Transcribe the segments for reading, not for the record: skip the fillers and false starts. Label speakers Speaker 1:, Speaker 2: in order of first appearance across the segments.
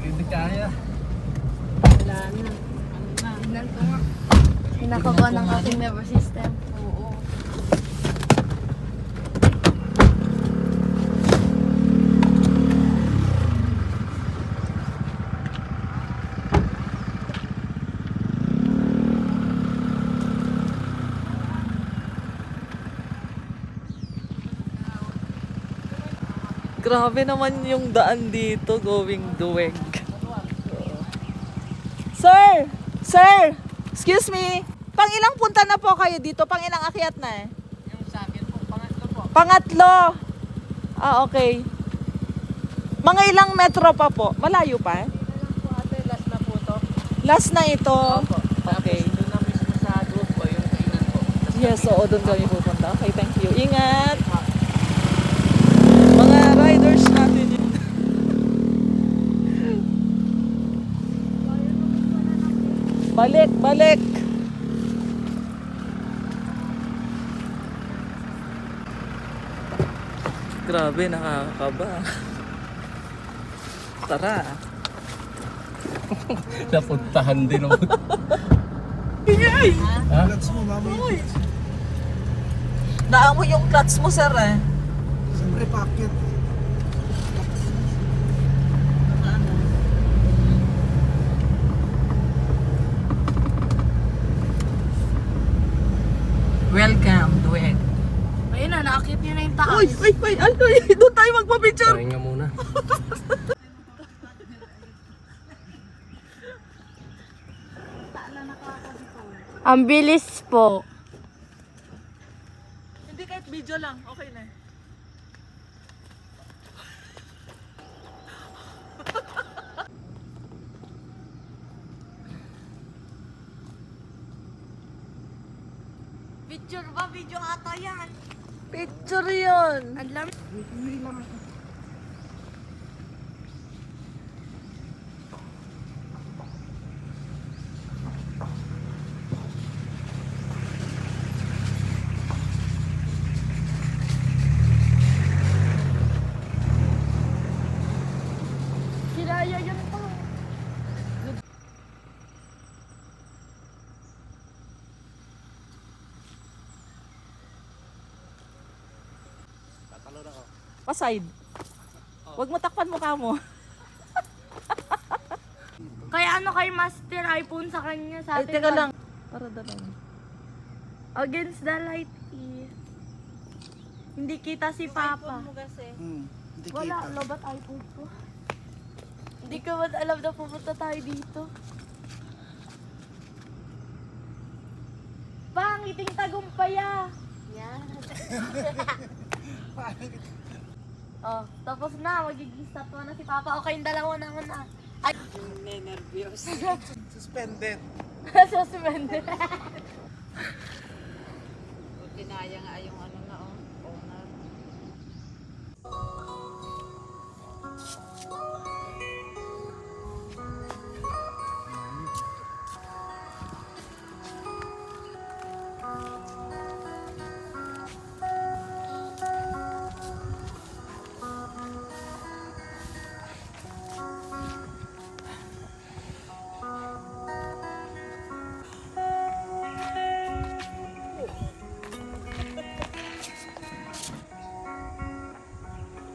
Speaker 1: Hindi kaya.
Speaker 2: Wala na. Tignan ko nga. Pinakaba ng ating nervous system. Oo.
Speaker 3: Grabe naman yung daan dito going Duweg. Sir! Sir! Excuse me! Pang ilang punta na po kayo dito? Pang ilang akyat na eh?
Speaker 1: Yung sa akin po, pangatlo po.
Speaker 3: Pangatlo! Ah, okay. Mga ilang metro pa po? Malayo pa eh?
Speaker 1: Ate, last na po to.
Speaker 3: Last na ito?
Speaker 1: Opo.
Speaker 3: Okay.
Speaker 1: Tapos doon na mismo sa group po, yung kainan po.
Speaker 3: Yes, oo, doon kami pupunta. Okay, thank you. Ingat! Mga riders natin yun. Balik, balik! Grabe, nakakaba. Tara.
Speaker 1: Napuntahan din ako.
Speaker 3: Ingay!
Speaker 1: Ha?
Speaker 3: Uy! Naamoy yung clutch mo, sir eh.
Speaker 4: Siyempre packet.
Speaker 3: Welcome, Duweg.
Speaker 2: Ayun na, naakit niyo na yung taas.
Speaker 3: Uy! Uy! Uy! Altoy! Doon tayo magpa-picture!
Speaker 1: Pahinga muna.
Speaker 2: Ang bilis po.
Speaker 3: Hindi, kahit video lang. Okay na.
Speaker 2: Picture ba? Video ata yan.
Speaker 3: Picture yun!
Speaker 2: Ang lam... Kilaya yan pa.
Speaker 3: Pa-side. Huwag mo takpan mukha mo.
Speaker 2: Kaya ano kay Master iPhone sa kanya sa
Speaker 3: Ay,
Speaker 2: atin?
Speaker 3: teka lang. Para dalang.
Speaker 2: Against the light eh. Hindi kita si Papa.
Speaker 4: Hindi
Speaker 2: Wala,
Speaker 4: kita.
Speaker 2: lobat iPhone ko. Hindi ko man alam na pupunta tayo dito. Pangiting tagumpaya. Yan. Oh, tapos na, magiging statwa na si Papa. Okay, yung dalawa naman na. Ay, nervyos.
Speaker 4: Suspended.
Speaker 2: Suspended.
Speaker 5: Kinaya nga yung ano na owner.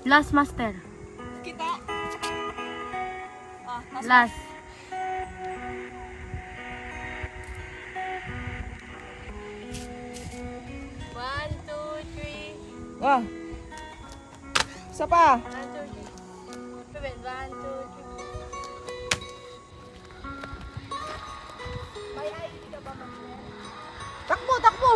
Speaker 2: Last Master.
Speaker 3: Kita. Ah,
Speaker 2: Last. One, two, three.
Speaker 3: Wah. Isa pa.
Speaker 2: One, two, three. One, two, three. May ID ka ba, Master?
Speaker 3: Takbo, takbo.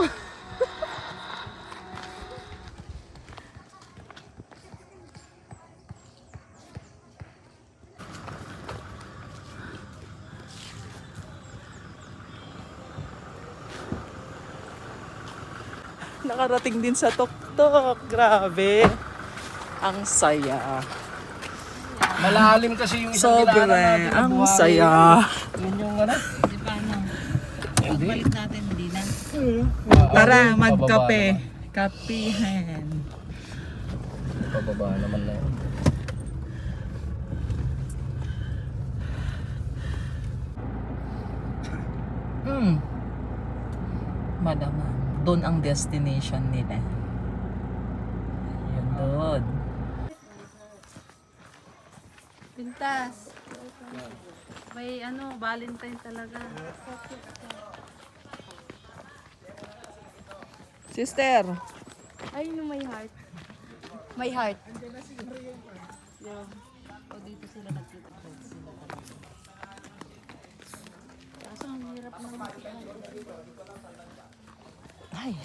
Speaker 3: Nakarating din sa tuktok. Grabe. Ang saya.
Speaker 1: Malalim kasi yung isang
Speaker 3: Sobra.
Speaker 1: natin.
Speaker 3: Ang
Speaker 1: Buhangin.
Speaker 3: saya.
Speaker 1: Yun yung ano.
Speaker 5: Di ba ano?
Speaker 1: Hindi.
Speaker 5: Pagbalik natin, hindi na.
Speaker 3: Tara,
Speaker 1: Pababa
Speaker 3: magkape.
Speaker 1: naman.
Speaker 3: Kapihan.
Speaker 1: Pababa naman na yun.
Speaker 3: malamang. Doon ang destination nila. Yun doon.
Speaker 5: Pintas. May ano, Valentine talaga.
Speaker 3: Sister,
Speaker 2: Ay, no, may heart. May heart.
Speaker 5: O dito sila nagtitipid sila talaga. Kaso ang hirap na
Speaker 3: ay.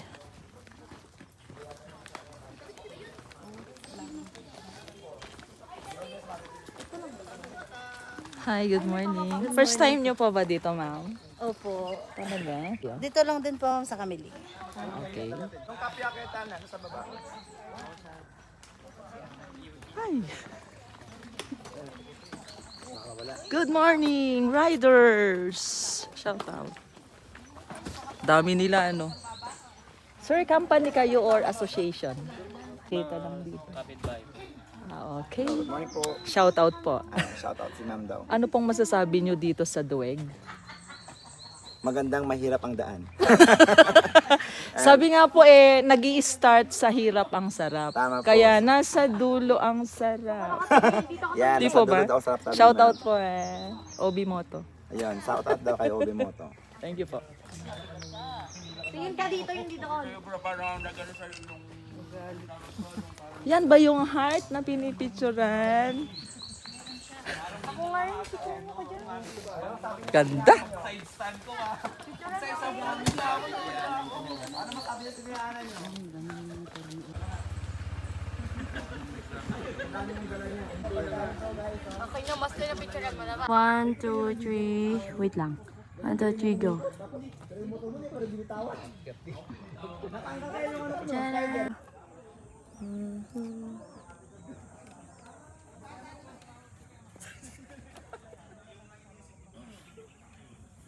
Speaker 3: Hi, good morning. First time niyo po ba dito, ma'am?
Speaker 6: Opo.
Speaker 3: Talaga?
Speaker 6: Dito lang din po sa Camille.
Speaker 3: Okay. Hi. Good morning, riders! Shout out. Dami nila, ano. Sir, company kayo or association? Dito lang dito. Ah, okay.
Speaker 7: Good morning po.
Speaker 3: Shout out po.
Speaker 7: Shout out si ma'am daw.
Speaker 3: Ano pong masasabi nyo dito sa Duweg?
Speaker 7: Magandang mahirap ang daan.
Speaker 3: Sabi nga po nag-i-start sa hirap ang sarap.
Speaker 7: Tama po.
Speaker 3: Kaya nasa dulo ang sarap.
Speaker 7: Yan,
Speaker 3: Di
Speaker 7: nasa
Speaker 3: po
Speaker 7: dulo
Speaker 3: ba?
Speaker 7: daw sarap sabi
Speaker 3: Shout
Speaker 7: ma'am.
Speaker 3: out po Obi Moto.
Speaker 7: Ayun, shout out daw kay Obi Moto.
Speaker 3: Thank you po.
Speaker 2: Tingin ka dito, yung dito ko.
Speaker 3: Yan ba yung heart na pinipicturan?
Speaker 2: Ako nga rin, picture mo ko dyan.
Speaker 3: Ganda!
Speaker 2: Okay na, master na picture mo na ba? 1, 2, 3, wait lang. 1, 2, 3, go. Tara.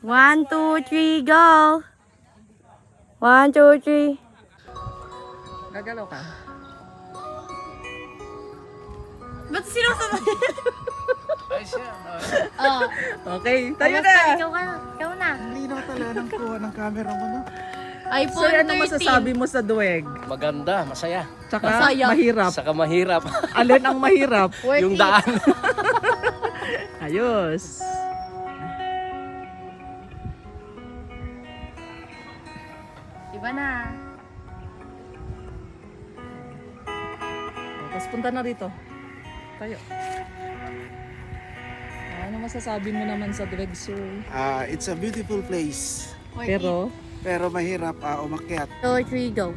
Speaker 2: One, two, three, go! 1, 2, 3.
Speaker 3: Gagalaw ka?
Speaker 2: Ba't sinusunod?
Speaker 1: Ay siya.
Speaker 2: Oh,
Speaker 3: Okay, tayo
Speaker 2: basta
Speaker 3: na!
Speaker 2: ikaw na.
Speaker 4: Linaw talaga ng kuha ng camera mo, no?
Speaker 2: iPhone
Speaker 3: Sir, ano
Speaker 2: 13.
Speaker 3: masasabi mo sa Duweg?
Speaker 1: Maganda, masaya.
Speaker 3: Tsaka
Speaker 2: Masaya.
Speaker 3: mahirap.
Speaker 1: Saka mahirap.
Speaker 3: Alin ang mahirap?
Speaker 1: Yung daan.
Speaker 3: Ayos.
Speaker 2: Iba na.
Speaker 3: Tapos punta na rito. Tayo. Ano masasabi mo naman sa Duweg, sir?
Speaker 4: It's a beautiful place.
Speaker 3: Pero,
Speaker 4: Pero mahirap umakyat.
Speaker 2: 2, 3, go.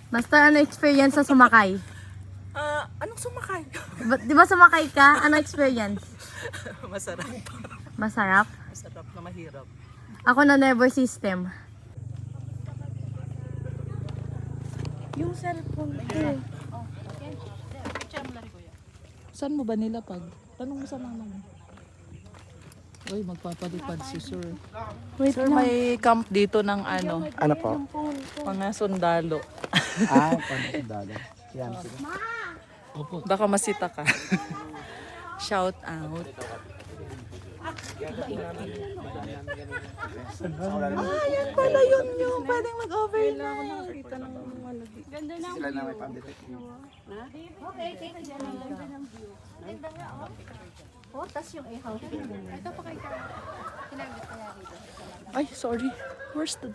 Speaker 2: Basta ano experience sa sumakay?
Speaker 3: anong sumakay?
Speaker 2: Di ba sumakay ka? Ano experience?
Speaker 3: Masarap.
Speaker 2: Masarap?
Speaker 3: Masarap na mahirap.
Speaker 2: Ako na never system.
Speaker 3: Yung cellphone ko. Saan mo ba nilapag? Tanong mo sa mama mo. Uy, magpapalipad si sir. Sir, may camp dito ng ano,
Speaker 7: Ano po?
Speaker 3: mga sundalo.
Speaker 7: Pang-sundalo. Yan.
Speaker 3: Baka masita ka. Shout out. Yan pala yun yung pwedeng mag-overnight.
Speaker 7: Sila na may pang-detect.
Speaker 2: Oh, tas yung a-house. Ito pa kayo. Kinagit kaya dito.
Speaker 3: Ay, sorry. Where's the...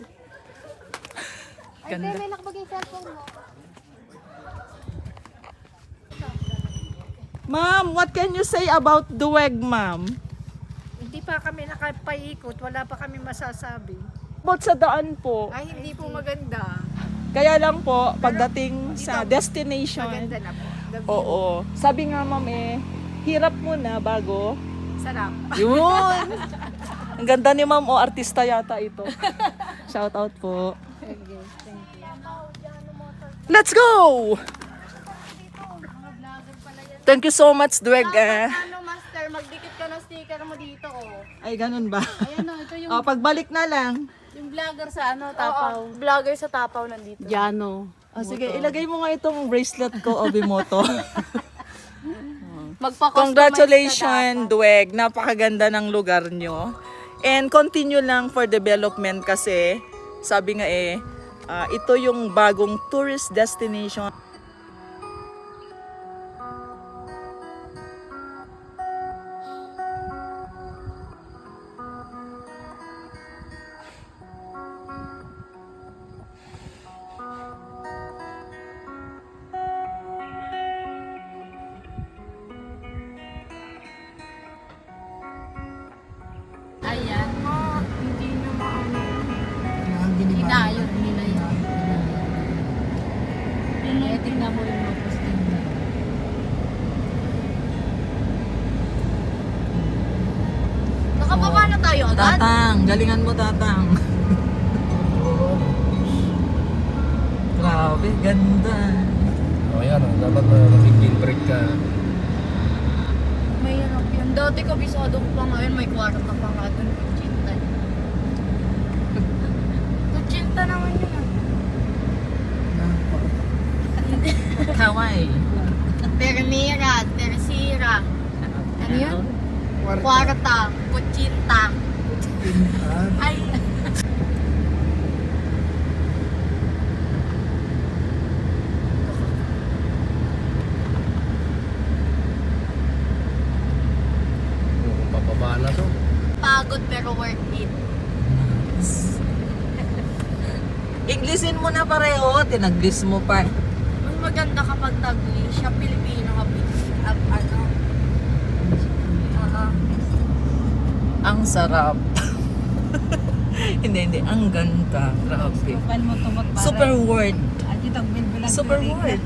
Speaker 2: Ay,
Speaker 3: Ganda.
Speaker 2: may nakabag yung cellphone mo.
Speaker 3: Ma'am, what can you say about Duweg, ma'am?
Speaker 5: Hindi pa kami nakapaikot, wala pa kami masasabi.
Speaker 3: About sa daan po.
Speaker 5: Ay, hindi po maganda.
Speaker 3: Kaya lang po, pagdating sa destination,
Speaker 5: Maganda na po. The view,
Speaker 3: oo. Sabi nga ma'am hirap muna bago.
Speaker 5: sarap.
Speaker 3: Yun! Ang ganda ni ma'am, artista yata ito. Shout out po. Let's go! Thank you so much, Duweg.
Speaker 2: Ano, master, magdikit ka ng sticker mo dito, oh.
Speaker 3: Ay, ganun ba?
Speaker 2: Ayan, oh, ito yung...
Speaker 3: Pagbalik na lang.
Speaker 5: Yung vlogger sa ano, Tapaw.
Speaker 2: Vlogger sa Tapaw nandito.
Speaker 5: Jano.
Speaker 3: Sige, ilagay mo nga itong bracelet ko, Obimoto.
Speaker 2: Magpa-customize
Speaker 3: Congratulations, Dweg. Napakaganda ng lugar nyo. And continue lang for development kasi sabi nga ito yung bagong tourist destination.
Speaker 5: Ayan. Hindi nyo maano. Hinayot nila yun. Eh, tingnan mo yung mga posting nila.
Speaker 2: Nakababa na tayo agad.
Speaker 3: Tatang, galingan mo Tatang. Grabe, ganda.
Speaker 1: O yan, dapat magiging break ka.
Speaker 2: Mahirap yan. Dati kabisado ko pa ngayon, may kwarta pa nga doon. Kutsinta. Kutsinta naman yun ah.
Speaker 3: Hawaii.
Speaker 2: Termira, tersira. Ano yun? Kwarta. Kutsinta. Ay.
Speaker 1: Kung papaba na to.
Speaker 2: Pagod pero worth it.
Speaker 3: Englishin mo na pareho, tinaglis mo pa.
Speaker 2: Mas maganda kapag tagli siya Pilipino kapag ano.
Speaker 3: Ang sarap. hindi, ang ganda. Grabe.
Speaker 5: Pan mo tumot para.
Speaker 3: Super word.
Speaker 5: Adi tagbil bilang.
Speaker 3: Super word.